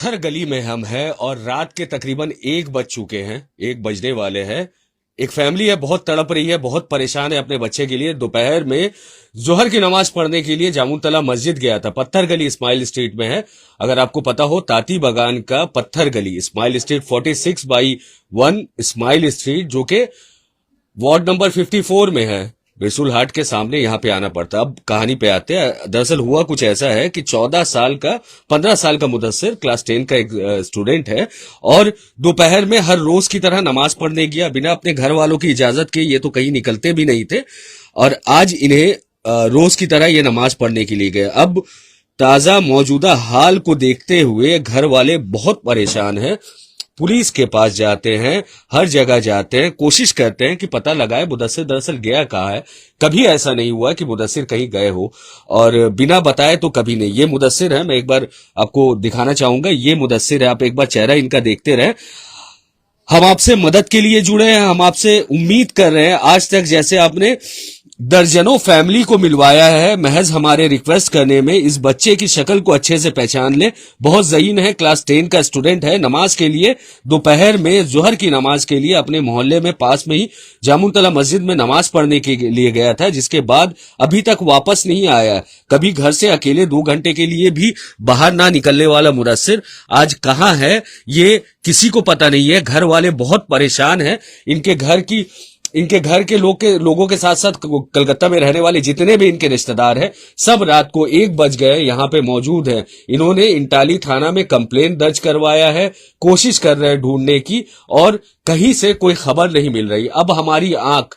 हर गली में हम हैं और रात के तकरीबन 1 बज चुके हैं, 1 बजने वाले हैं। एक फैमिली है, बहुत तड़प रही है, बहुत परेशान है अपने बच्चे के लिए। दोपहर में जोहर की नमाज पढ़ने के लिए जामुनतला मस्जिद गया था। पत्थर गली इस्माइल स्ट्रीट में है। अगर आपको पता हो, ताती बगान का पत्थर गली इस्माइल स्ट्रीट 46/1 इस्माइल स्ट्रीट, जो कि वार्ड नंबर 54 में है। रसूल हाट के सामने यहाँ पे आना पड़ता। अब कहानी पे आते हैं। दरअसल हुआ कुछ ऐसा है कि 15 साल का मुदस्सिर क्लास 10 का एक स्टूडेंट है और दोपहर में हर रोज की तरह नमाज पढ़ने गया बिना अपने घर वालों की इजाजत के। ये तो कहीं निकलते भी नहीं थे और आज इन्हें रोज की तरह ये नमाज पढ़ने के लिए गए। अब ताजा मौजूदा हाल को देखते हुए घर वाले बहुत परेशान हैं। पुलिस के पास जाते हैं, हर जगह जाते हैं, कोशिश करते हैं कि पता लगाए मुदस्सिर दरअसल गया कहाँ है। कभी ऐसा नहीं हुआ कि मुदस्सिर कहीं गए हो और बिना बताए तो कभी नहीं। ये मुदस्सिर है, मैं एक बार आपको दिखाना चाहूंगा। ये मुदस्सिर है, आप एक बार चेहरा इनका देखते रहे। हम आपसे मदद के लिए जुड़े हैं, हम आपसे उम्मीद कर रहे हैं। आज तक जैसे आपने दर्जनों फैमिली को मिलवाया है, महज हमारे रिक्वेस्ट करने में इस बच्चे की शक्ल को अच्छे से पहचान ले। बहुत ज़हीन है, क्लास 10 का स्टूडेंट है। नमाज के लिए दोपहर में जोहर की नमाज के लिए अपने मोहल्ले में पास में ही जामुनतला मस्जिद में नमाज पढ़ने के लिए गया था, जिसके बाद अभी तक वापस नहीं आया। कभी घर से अकेले 2 घंटे के लिए भी बाहर ना निकलने वाला मुदस्सिर आज कहाँ है ये किसी को पता नहीं है। घर वाले बहुत परेशान हैं। इनके घर के लोगों के साथ साथ कलकत्ता में रहने वाले जितने भी इनके रिश्तेदार हैं, सब रात को 1 बज गए यहाँ पे मौजूद हैं। इन्होंने इंटाली थाना में कंप्लेंट दर्ज करवाया है, कोशिश कर रहे हैं ढूंढने की और कहीं से कोई खबर नहीं मिल रही। अब हमारी आंख,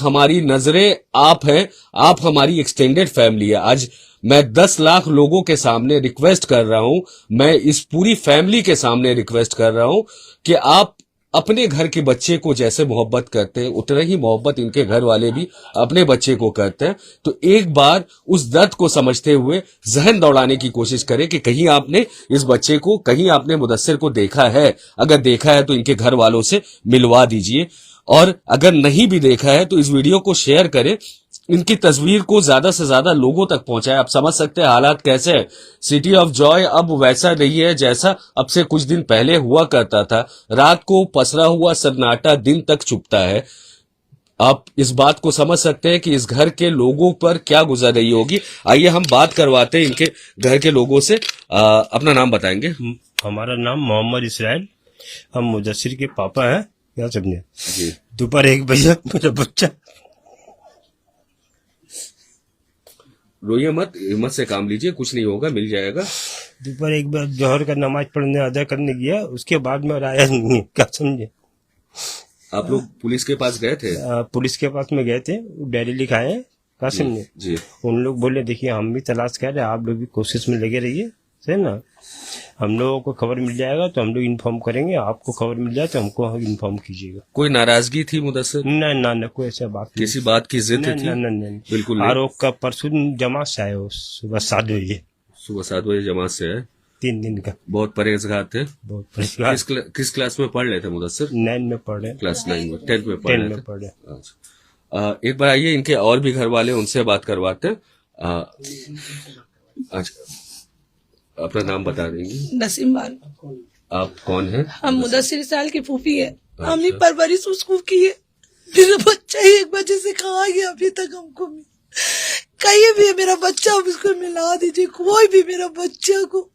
हमारी नजरें आप हैं, आप हमारी एक्सटेंडेड फैमिली है। आज मैं 10 लाख लोगों के सामने रिक्वेस्ट कर रहा हूं, मैं इस पूरी फैमिली के सामने रिक्वेस्ट कर रहा हूं कि आप अपने घर के बच्चे को जैसे मोहब्बत करते हैं, उतना ही मोहब्बत इनके घर वाले भी अपने बच्चे को करते हैं। तो एक बार उस दर्द को समझते हुए जहन दौड़ाने की कोशिश करें कि कहीं आपने इस बच्चे को, कहीं आपने मुदस्सिर को देखा है। अगर देखा है तो इनके घर वालों से मिलवा दीजिए और अगर नहीं भी देखा है तो इस वीडियो को शेयर करें। इनकी तस्वीर को ज्यादा से ज्यादा लोगों तक पहुंचाए। आप समझ सकते हैं हालात कैसे है। सिटी ऑफ जॉय अब वैसा नहीं है जैसा अब से कुछ दिन पहले हुआ करता था। रात को पसरा हुआ सन्नाटा दिन तक चुपता है। आप इस बात को समझ सकते हैं कि इस घर के लोगों पर क्या गुजर रही होगी। आइए हम बात करवाते हैं इनके घर के लोगों से। अपना नाम बताएंगे? हमारा नाम मोहम्मद इसराइल, हम मुदस्सिर के पापा हैं। क्या समझे जी। दोपहर 1 बजे मेरा बच्चा, रोइए मत, हिम्मत से काम लीजिए, कुछ नहीं होगा, मिल जाएगा। दोपहर 1 बजे जोहर का नमाज पढ़ने अदा करने गया, उसके बाद में आया नहीं है। क्या समझे? आप लोग पुलिस के पास गए थे? पुलिस के पास में गए थे, डायरी लिखाए। क्या समझे? जी। उन लोग बोले देखिए हम भी तलाश कर रहे हैं, आप लोग भी कोशिश में लगे रहिए, है ना। हम लोगों को खबर मिल जाएगा तो हम लोग इन्फॉर्म करेंगे, आपको खबर मिल जाए तो हमको इन्फॉर्म कीजिएगा। कोई नाराजगी थी मुदस्सिर? ना कोई ऐसा बात नहीं। किसी बात की जिद थी? नहीं बिल्कुल नहीं। आरोप का परसों जमात से आए हो, सुबह 7 बजे। सुबह 7 बजे जमात से है। 3 दिन का। बहुत परहेजगार थे। बहुत परेशान। किस क्लास में पढ़ रहे थे मुदस्सिर? 9 में पढ़ रहे। क्लास 9 में, 10th में पढ़ 10 रहे में थे। पढ़ रहे। अच्छा। एक बार आइए, इनके और भी घर वाले, उनसे बात करवाते हैं। अच्छा, अपना नाम बता देंगे? नसीम बानो। आप कौन हैं? हम मुदस्सिर साल की फूफी है। हमने परवरिश उसको की है। मेरा बच्चा ही 1 बजे से कहाँ गया अभी तक हमको कहीं भी है मेरा बच्चा, आप उसको मिला दीजिए। कोई भी मेरा बच्चा को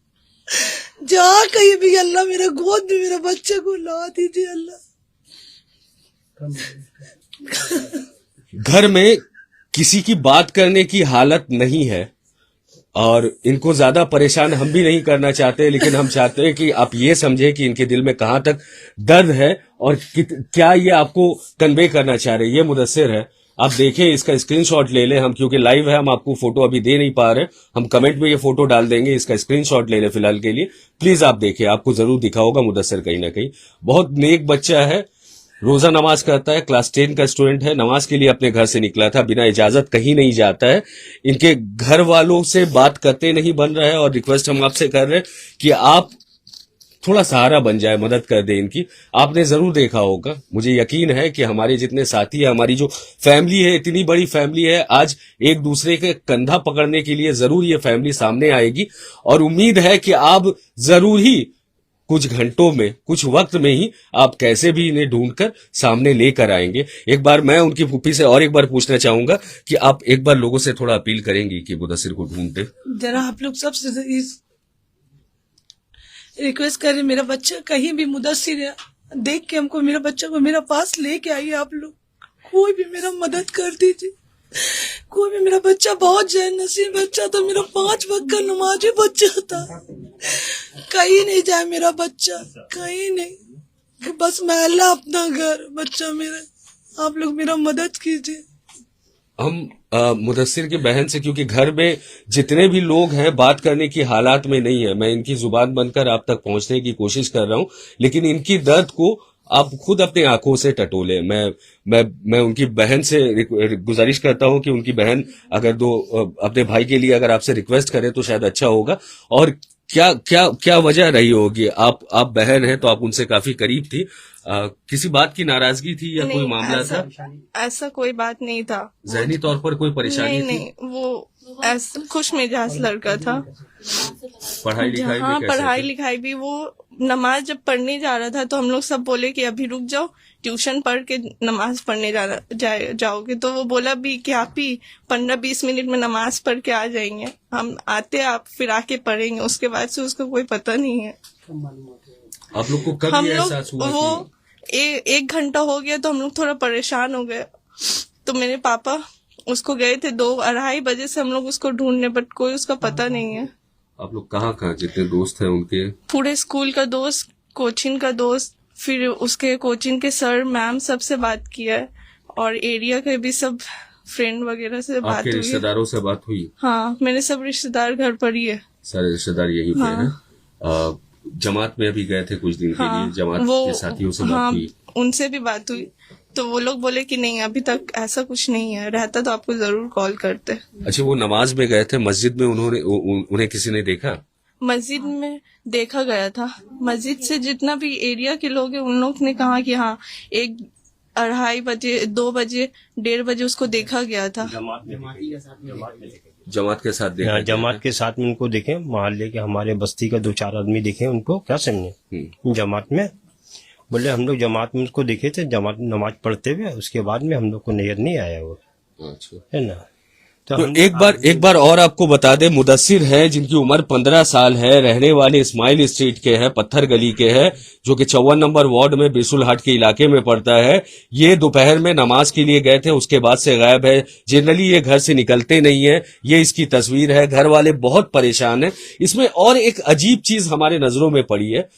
जहाँ कहीं भी, अल्लाह मेरा गोद में मेरा बच्चा को ला दीजिए अल्लाह। घर में किसी की बात करने की हालत नहीं है और इनको ज्यादा परेशान हम भी नहीं करना चाहते, लेकिन हम चाहते हैं कि आप ये समझे कि इनके दिल में कहां तक दर्द है और क्या ये आपको कन्वे करना चाह रहे हैं। ये मुदस्सिर है, आप देखें, इसका स्क्रीनशॉट ले लें हम, क्योंकि लाइव है, हम आपको फोटो अभी दे नहीं पा रहे। हम कमेंट में ये फोटो डाल देंगे, इसका स्क्रीनशॉट ले लें फिलहाल के लिए। प्लीज आप देखिए, आपको जरूर दिखा होगा मुदस्सिर कहीं ना कहीं। बहुत नेक बच्चा है, रोजा नमाज करता है, क्लास 10 का स्टूडेंट है। नमाज के लिए अपने घर से निकला था, बिना इजाजत कहीं नहीं जाता है। इनके घर वालों से बात करते नहीं बन रहा है और रिक्वेस्ट हम आपसे कर रहे हैं कि आप थोड़ा सहारा बन जाए, मदद कर दे इनकी। आपने जरूर देखा होगा, मुझे यकीन है कि हमारे जितने साथी है, हमारी जो फैमिली है, इतनी बड़ी फैमिली है, आज एक दूसरे के कंधा पकड़ने के लिए जरूर ये फैमिली सामने आएगी। और उम्मीद है कि आप जरूर ही कुछ घंटों में, कुछ वक्त में ही आप कैसे भी इन्हें ढूंढकर सामने लेकर आएंगे। एक बार मैं उनकी फूफी से और एक बार पूछना चाहूंगा कि आप एक बार लोगों से थोड़ा अपील करेंगी कि मुदस्सिर को ढूंढ दे। जरा आप लोग सबसे रिक्वेस्ट करें, मेरा बच्चा कहीं भी मुदस्सिर है, देख के हमको मेरा बच्चा को मेरा पास लेके आइए। आप लोग कोई भी मेरा मदद कर दीजिए, कोई भी। मेरा बच्चा बहुत जैन नसीब बच्चा था, मेरा 5 वक्त का नमाजी बच्चा था। कहीं नहीं जाए मेरा बच्चा, कहीं नहीं, बस महल्ला अपना घर, बच्चा मेरा। आप लोग मेरा मदद कीजिए। हम मुदस्सिर की बहन से, क्योंकि घर में जितने भी लोग हैं बात करने की हालात में नहीं है, मैं इनकी जुबान बनकर आप तक पहुंचने की कोशिश कर रहा हूं, लेकिन इनकी दर्द को आप खुद अपनी आंखों से टटोले। मैं उनकी बहन से गुजारिश करता हूं कि उनकी बहन अगर अपने भाई के लिए अगर आपसे रिक्वेस्ट करे तो शायद अच्छा होगा। और क्या क्या क्या वजह रही होगी? आप बहन हैं तो आप उनसे काफी करीब थी, किसी बात की नाराजगी थी या कोई मामला था? ऐसा कोई बात नहीं था। ज़हनी तौर पर कोई परेशानी थी? नहीं, वो ऐसा खुश मिजाज लड़का था। पढ़ाई लिखाई हाँ, भी कैसे पढ़ाई थी? लिखाई भी। वो नमाज जब पढ़ने जा रहा था तो हम लोग सब बोले कि अभी रुक जाओ, ट्यूशन पढ़ के नमाज पढ़ने जाओगे। तो वो बोला भी कि आप ही 15-20 मिनट में नमाज पढ़ के आ जाएंगे, हम आते आप फिर आके पढ़ेंगे। उसके बाद से उसको कोई पता नहीं है। आप लोग को कब हम ये लोग एहसास हुआ वो एक घंटा हो गया तो हम लोग थोड़ा परेशान हो गए। तो मेरे पापा उसको गए थे 2-2:30 बजे से हम लोग उसको ढूंढने, बट कोई उसका पता नहीं है। आप लोग कहाँ जितने दोस्त हैं उनके? पूरे स्कूल का दोस्त, कोचिंग का दोस्त, फिर उसके कोचिंग के सर मैम सबसे बात किया है, और एरिया के भी सब फ्रेंड वगैरह से बात आपके हुई है। रिश्तेदारों से बात हुई? हाँ, मेरे सब रिश्तेदार घर पर ही है। सारे रिश्तेदार यहीं पे हाँ। हैं। जमात में अभी गए थे कुछ दिन के लिए, जमात के साथियों से बात हुई? उनसे भी बात हुई तो वो लोग बोले कि नहीं अभी तक ऐसा कुछ नहीं है, रहता तो आपको जरूर कॉल करते। अच्छा, वो नमाज में गए थे, मस्जिद में उन्हें किसी ने देखा? मस्जिद में देखा गया था। मस्जिद से जितना भी एरिया के लोग हैं उन लोग ने कहा कि हाँ 1-2:30 बजे, 2 बजे, 1:30 बजे उसको देखा गया था। जमात के साथ देखा? जमात के साथ में उनको देखे, मोहल्ले के हमारे बस्ती का 2-4 आदमी देखे उनको, क्या समझे, जमात में। बोले हम लोग जमात में उसको देखे थे, जमात नमाज पढ़ते हुए, उसके बाद में हम लोग को नजर नहीं आया वो, अच्छा। है ना। तो एक बार और आपको बता दे, मुदस्सिर है जिनकी उम्र 15 साल है, रहने वाले इस्माइल स्ट्रीट के हैं, पत्थर गली के हैं, जो कि 54 नंबर वार्ड में बिरसुल हाट के इलाके में पड़ता है। ये दोपहर में नमाज के लिए गए थे, उसके बाद से गायब है। जनरली ये घर से निकलते नहीं है। ये इसकी तस्वीर है। घर वाले बहुत परेशान हैं। इसमें और एक अजीब चीज हमारे नजरों में पड़ी है।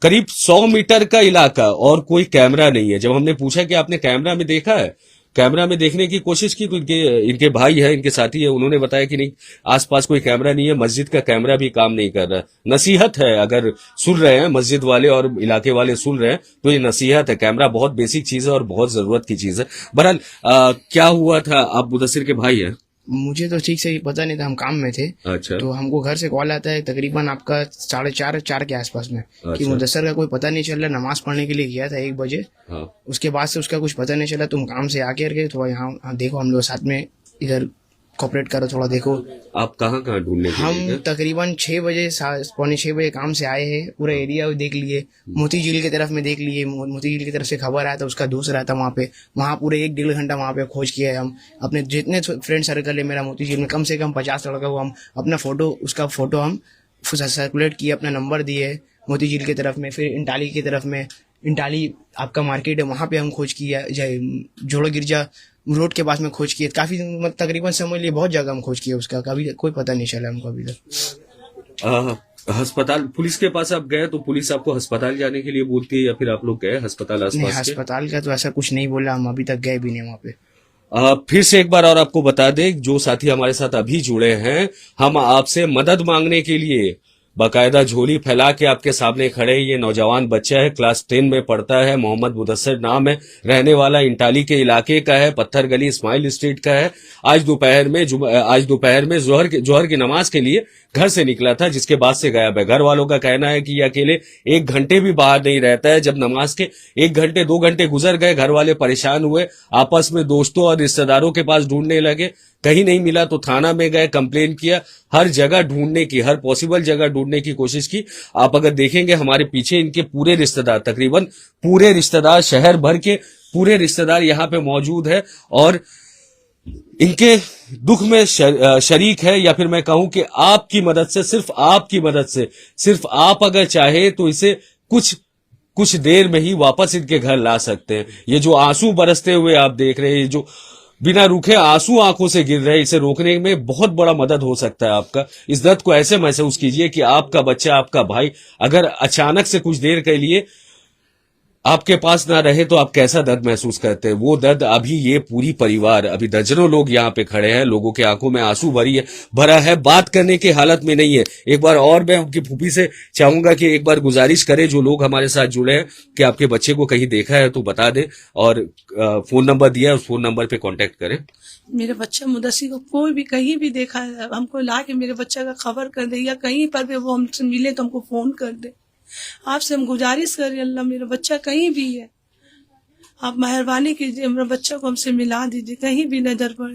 करीब 100 मीटर का इलाका और कोई कैमरा नहीं है। जब हमने पूछा कि आपने कैमरा में देखा है, कैमरा में देखने की कोशिश की, तो इनके भाई है, इनके साथी है, उन्होंने बताया कि नहीं, आसपास कोई कैमरा नहीं है, मस्जिद का कैमरा भी काम नहीं कर रहा। नसीहत है, अगर सुन रहे हैं मस्जिद वाले और इलाके वाले सुन रहे हैं तो ये नसीहत है। कैमरा बहुत बेसिक चीज है और बहुत जरूरत की चीज है। बहरहाल क्या हुआ था? आप मुदस्सिर के भाई हैं? मुझे तो ठीक से पता नहीं था, हम काम में थे। अच्छा। तो हमको घर से कॉल आता है तकरीबन आपका 4:30 के आसपास में, कि मुदस्सिर का कोई पता नहीं चल रहा, नमाज पढ़ने के लिए गया था 1 बजे। हाँ। उसके बाद से उसका कुछ पता नहीं चला। तुम काम से आके करके थोड़ा यहाँ देखो, हम लोग साथ में इधर कोऑपरेट करो, थोड़ा देखो। आप कहाँ ढूंढने के लिए हम गए? तकरीबन 6 बजे 6:45 बजे काम से आए हैं। पूरा एरिया देख लिए, मोती झील की तरफ में देख लिए। मोती झील की तरफ से खबर आया था, उसका दोस्त रहता वहाँ पे, वहाँ पूरे 1-1.5 घंटा वहाँ पे खोज किया है। हम अपने जितने फ्रेंड सर्कल है मेरा मोती झील में, कम से कम 50 लड़का को हम अपना उसका फोटो हम सर्कुलेट किए, अपना नंबर दिए मोती झील की तरफ में। फिर इंटाली की तरफ में, इंटाली आपका मार्केट है, वहाँ पे हम खोज किया। जोड़ो गिरजा रोड के पास में खोज किए, काफी तकरीबन समझ लिए बहुत जगह हम खोज किए, उसका कभी कोई पता नहीं चला हमको अभी तक। अस्पताल पुलिस के पास आप गए तो पुलिस आपको अस्पताल जाने के लिए बोलती है, या फिर आप लोग गए अस्पताल आसपास के? अस्पताल का तो ऐसा कुछ नहीं बोला, हम अभी तक गए भी नहीं वहाँ पे। फिर से एक बार और आपको बता दें, जो साथी हमारे साथ अभी जुड़े हैं, हम आपसे मदद मांगने के लिए बाकायदा झोली फैला के आपके सामने खड़े। ये नौजवान बच्चा है, क्लास 10 में पढ़ता है, मोहम्मद मुदस्सिर नाम है, रहने वाला इंटाली के इलाके का है, पत्थर गली स्माइल स्ट्रीट का है। आज दोपहर में जोहर की नमाज के लिए घर से निकला था, जिसके बाद से गायब है। घर वालों का कहना है कि ये अकेले 1 घंटे भी बाहर नहीं रहता है। जब नमाज के 1 घंटे 2 घंटे गुजर गए, घर वाले परेशान हुए, आपस में दोस्तों और रिश्तेदारों के पास ढूंढने लगे। कहीं नहीं मिला तो थाना में गए, कंप्लेन किया, हर जगह ढूंढने की, हर पॉसिबल जगह ढूंढने की कोशिश की। आप अगर देखेंगे हमारे पीछे इनके पूरे रिश्तेदार, तकरीबन पूरे रिश्तेदार, शहर भर के पूरे रिश्तेदार यहाँ पे मौजूद है और इनके दुख में शरीक है। या फिर मैं कहूं कि आपकी मदद से, सिर्फ आपकी मदद से, सिर्फ आप अगर चाहे तो इसे कुछ देर में ही वापस इनके घर ला सकते हैं। ये जो आंसू बरसते हुए आप देख रहे हैं, जो बिना रुके आंसू आंखों से गिर रहे हैं, इसे रोकने में बहुत बड़ा मदद हो सकता है आपका। इस दर्द को ऐसे महसूस कीजिए कि आपका बच्चा, आपका भाई अगर अचानक से कुछ देर के लिए आपके पास ना रहे तो आप कैसा दर्द महसूस करते हैं। वो दर्द अभी ये पूरी परिवार, अभी दर्जनों लोग यहाँ पे खड़े हैं, लोगों के आंखों में आंसू भरा है, बात करने की हालत में नहीं है। एक बार और मैं उनकी फूफी से चाहूंगा कि एक बार गुजारिश करें, जो लोग हमारे साथ जुड़े हैं, कि आपके बच्चे को कहीं देखा है तो बता दें और फोन नंबर दिया है, उस फोन नंबर पे कांटेक्ट करें। मेरे बच्चा मुदस्सिर को कोई भी कहीं भी देखा है, हमको ला के मेरे बच्चा का खबर कर दे, या कहीं पर भी वो हमसे मिले तो हमको फोन कर दे। आपसे हम गुजारिश करें, अल्लाह मेरा बच्चा कहीं भी है, आप मेहरबानी कीजिए, मेरा बच्चा को हमसे मिला दीजिए, कहीं भी नजर पड़े।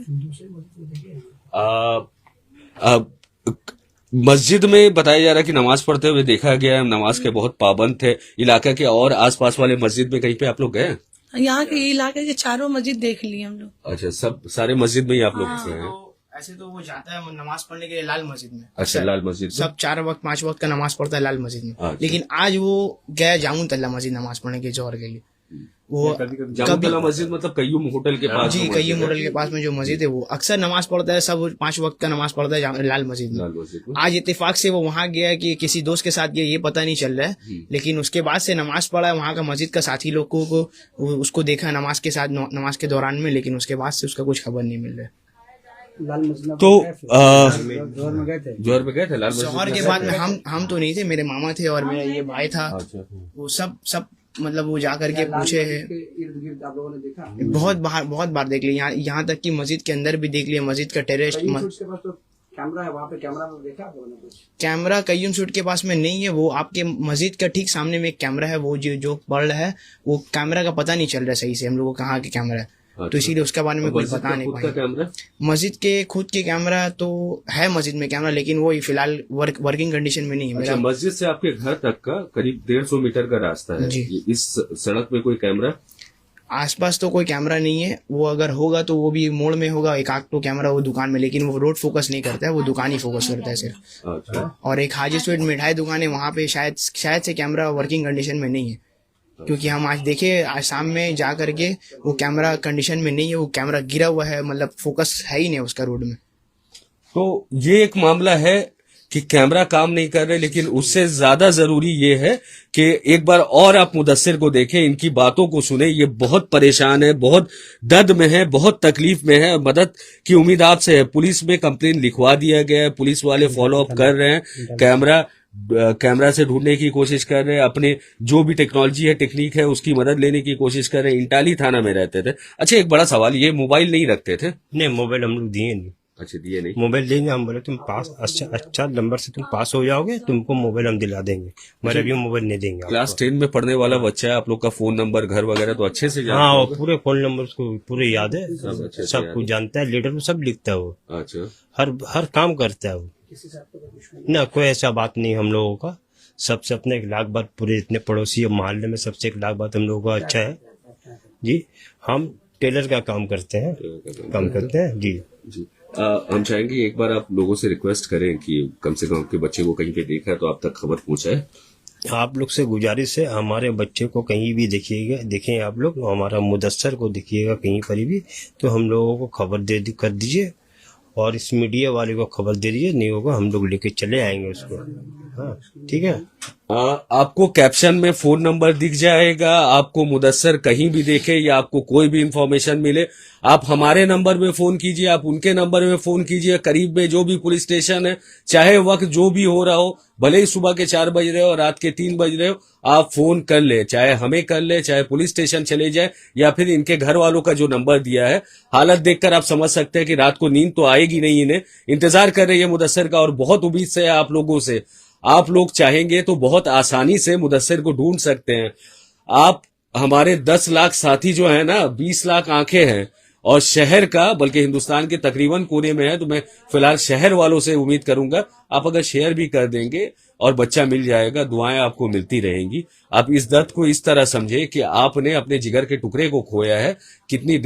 मस्जिद में बताया जा रहा है कि नमाज पढ़ते हुए देखा गया है, नमाज के बहुत पाबंद थे। इलाका के और आसपास वाले मस्जिद में कहीं पे आप लोग गए? यहाँ के इलाके के चारों मस्जिद देख लिए हम लोग। अच्छा, सब सारे मस्जिद में ही आप लोग गए हैं? ऐसे तो वो जाता है नमाज पढ़ने के लिए लाल मस्जिद में। अच्छा, लाल मस्जिद में सब 4 वक्त 5 वक्त का नमाज पढ़ता है लाल मस्जिद में। अच्छा। लेकिन आज वो गया जामुन तल्ला मस्जिद नमाज पढ़ने के जोहर के लिए। वो जामुतला मस्जिद मतलब कय्यूम होटल के पास? जी, कय्यूम होटल के पास में जो मस्जिद है, वो अक्सर नमाज पढ़ता है, सब 5 वक्त का नमाज पढ़ता है लाल मस्जिद में। आज इत्तेफाक से वो वहाँ गया कि किसी दोस्त के साथ गया, ये पता नहीं चल रहा है, लेकिन उसके बाद से नमाज पढ़ा है। वहाँ का मस्जिद का साथी लोगों को उसको देखा नमाज के साथ, नमाज के दौरान में, लेकिन उसके बाद से उसका कुछ खबर नहीं मिल रहा है। तो जोहर में गए थे लाल मस्जिद? जोहर के बाद में हम तो नहीं थे, मेरे मामा थे और मेरा ये भाई था। वो सब मतलब वो जा करके पूछे हैं, बहुत बार देख लिया। यहाँ तक कि मस्जिद के अंदर भी देख लिया, मस्जिद का टेरेस। कैमरा है वहाँ पे, कैमरा में देखा आपने कुछ? कैमरा कय्यूम सूट के पास में नहीं है, वो आपके मस्जिद का ठीक सामने में एक कैमरा है, वो जो पड़ रहा है, वो कैमरा का पता नहीं चल रहा सही से हम लोगों को कहाँ के कैमरा है। तो इसीलिए उसके बारे में कुछ बता नहीं पाए। मस्जिद के खुद के कैमरा तो है, मस्जिद में कैमरा, लेकिन वो फिलहाल वर्किंग कंडीशन में नहीं है। अच्छा, मस्जिद से आपके घर तक का करीब 150 मीटर का रास्ता है। इस सड़क पे कोई कैमरा आसपास तो कोई कैमरा नहीं है। वो अगर होगा तो वो भी मोड़ में होगा, एक आग तो कैमरा वो दुकान में, लेकिन वो रोड फोकस नहीं करता है, वो दुकान ही फोकस करता है सिर्फ। अच्छा। और एक हाजी स्वीट मिठाई दुकान है, वहाँ पे शायद से कैमरा वर्किंग कंडीशन में नहीं है, क्योंकि हम आज देखे, आज शाम में जा करके वो कैमरा कंडीशन में नहीं है, वो कैमरा गिरा हुआ है, मतलब फोकस है ही नहीं उसका रोड में। तो ये एक मामला है कि कैमरा काम नहीं कर रहे, लेकिन उससे ज्यादा जरूरी ये है कि एक बार और आप मुदस्सिर को देखें, इनकी बातों को सुने। ये बहुत परेशान है, बहुत दर्द में है, बहुत तकलीफ में है। मदद की उम्मीद आपसे है। पुलिस में कंप्लेन लिखवा दिया गया है, पुलिस वाले फॉलो अप कर रहे हैं, कैमरा से ढूंढने की कोशिश कर रहे हैं, अपने जो भी टेक्नोलॉजी है, टेक्निक है, उसकी मदद लेने की कोशिश कर रहे हैं। इंटाली थाना में रहते थे। अच्छा, एक बड़ा सवाल, ये मोबाइल नहीं रखते थे? नहीं, मोबाइल हम लोग दिए नहीं। अच्छा, दिए नहीं? मोबाइल देंगे, हम बोले तुम पास अच्छा नंबर से तुम पास हो जाओगे, तुमको मोबाइल हम दिला देंगे, मगर अभी मोबाइल नहीं देंगे। क्लास 10 में पढ़ने वाला बच्चा है, आप लोग का फोन नंबर, घर वगैरह तो अच्छे से जानते हाँ, हैं? वो पूरे फोन नंबर उसको पूरे याद है, सब कुछ जानता है, लेटर में सब लिखता है वो। अच्छा, हर काम करता है वो, ना कोई ऐसा बात नहीं हम लोगों का। सबसे अपने 1 लाख बात, पूरे इतने पड़ोसी मोहल्ले में सबसे 1 लाख बात हम लोगों का अच्छा है जी। हम टेलर का काम करते हैं जी। हम चाहेंगे एक बार आप लोगों से रिक्वेस्ट करें कि कम से कम आपके बच्चे को कहीं पे देखा है तो आप तक खबर पहुंचाए। आप लोग से गुजारिश है, हमारे बच्चे को कहीं भी देखें आप लोग, हमारा मुदस्सिर को देखिएगा कहीं पर भी, तो हम लोगों को खबर कर दीजिए, और इस मीडिया वाले को खबर दे दीजिए, नहीं होगा हम लोग लेके चले आएंगे उसको। हाँ, ठीक है। आपको कैप्शन में फोन नंबर दिख जाएगा। आपको मुदस्सर कहीं भी देखे या आपको कोई भी इंफॉर्मेशन मिले, आप हमारे नंबर में फोन कीजिए, आप उनके नंबर में फोन कीजिए। करीब में जो भी पुलिस स्टेशन है, चाहे वक्त जो भी हो रहा हो, भले ही सुबह के 4 बज रहे हो और रात के 3 बज रहे हो, आप फोन कर ले, चाहे हमें कर ले, चाहे पुलिस स्टेशन चले जाए या फिर इनके घर वालों का जो नंबर दिया है। हालत देखकर आप समझ सकते हैं कि रात को नींद तो आएगी नहीं इन्हें। इंतजार कर रही है मुदस्सर का और बहुत उम्मीद से है आप लोगों से। आप लोग चाहेंगे तो बहुत आसानी से मुदस्सिर को ढूंढ सकते हैं। आप हमारे 10 लाख साथी जो है ना, 20 लाख आंखें हैं और शहर का, बल्कि हिंदुस्तान के तकरीबन कोने में है, तो मैं फिलहाल शहर वालों से उम्मीद करूंगा आप अगर शेयर भी कर देंगे और बच्चा मिल जाएगा, दुआएं आपको मिलती रहेंगी। आप इस दर्द को इस तरह समझे कि आपने अपने जिगर के टुकड़े को खोया है। कितनी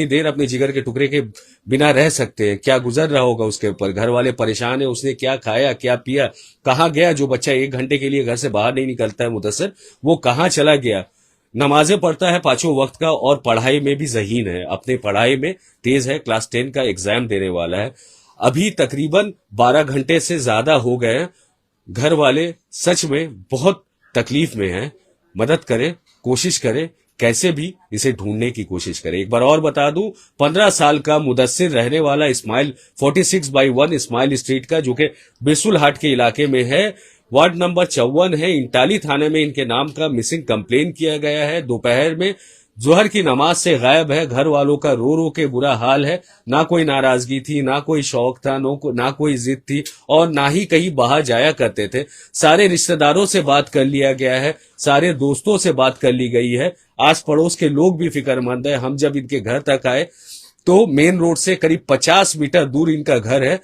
देर अपने जिगर के टुकड़े के बिना रह सकते हैं, क्या गुजर रहा होगा उसके ऊपर। घर वाले परेशान है, उसने क्या खाया क्या पिया, कहाँ गया जो बच्चा 1 घंटे के लिए घर से बाहर नहीं निकलता है मुदस्सिर, वो कहाँ चला गया। नमाजें पढ़ता है 5 वक्त का और पढ़ाई में भी ज़हीन है, अपने पढ़ाई में तेज है, क्लास 10 का एग्जाम देने वाला है। अभी तकरीबन 12 घंटे से ज्यादा हो गए हैं। घर वाले सच में बहुत तकलीफ में हैं। मदद करें, कोशिश करें, कैसे भी इसे ढूंढने की कोशिश करें। एक बार और बता दूं, 15 साल का मुदस्सिर रहने वाला इस्माइल 46/1 इस्माइल स्ट्रीट का, जो कि बिरसुल हाट के इलाके में है, वार्ड नंबर 54 है, इंटाली थाने में इनके नाम का मिसिंग कंप्लेन किया गया है। दोपहर में जोहर की नमाज से गायब है। घर वालों का रो रो के बुरा हाल है। ना कोई नाराजगी थी, ना कोई शौक था, ना कोई जिद थी और ना ही कहीं बाहर जाया करते थे। सारे रिश्तेदारों से बात कर लिया गया है, सारे दोस्तों से बात कर ली गई है। आस पड़ोस के लोग भी फिक्रमंद है। हम जब इनके घर तक आए तो मेन रोड से करीब 50 मीटर दूर इनका घर है।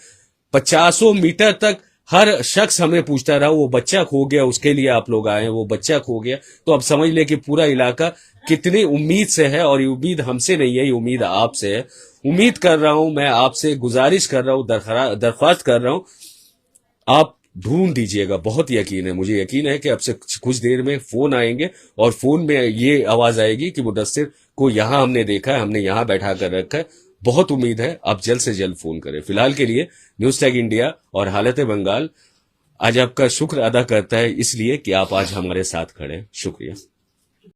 50 मीटर तक हर शख्स हमें पूछता रहा वो बच्चा खो गया, उसके लिए आप लोग आए हैं, वो बच्चा खो गया। तो अब समझ ले कि पूरा इलाका कितनी उम्मीद से है और ये उम्मीद हमसे नहीं है, ये उम्मीद आपसे है। उम्मीद कर रहा हूं, मैं आपसे गुजारिश कर रहा हूं, दरख्वास्त कर रहा हूं, आप ढूंढ दीजिएगा। बहुत यकीन है, मुझे यकीन है कि अब से कुछ देर में फोन आएंगे और फोन में ये आवाज आएगी कि मुदस्सिर को यहां हमने देखा है, हमने यहां बैठा कर रखा है। बहुत उम्मीद है आप जल्द से जल्द फोन करें। फिलहाल के लिए न्यूज टैग इंडिया और हालत बंगाल आज आपका शुक्र अदा करता है, इसलिए कि आप आज हमारे साथ खड़े हैं। शुक्रिया।